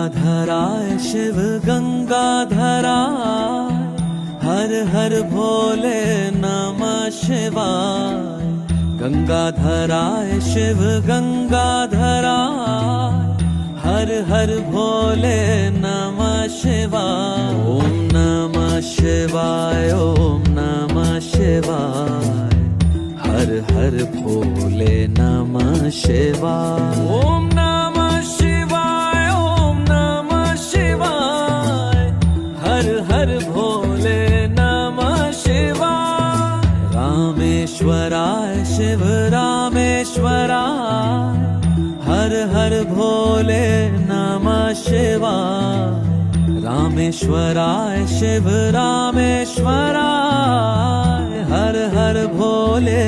गंगाधराय शिव गंगाधराय, हर हर भोले नमः शिवाय। गंगाधराय शिव गंगाधराय, हर हर भोले नमः शिवाय। ओम नमः शिवाय, ओम नमः शिवाय, हर हर भोले नमः शिवाय। ओम नमः शिवाय, ओम नमः शिवाय, हर हर भोले नमः शिवाय। रामेश्वराय शिव रामेश्वराय, हर हर भोले नमः शिवाय। रामेश्वराय शिव रामेश्वराय, हर हर भोले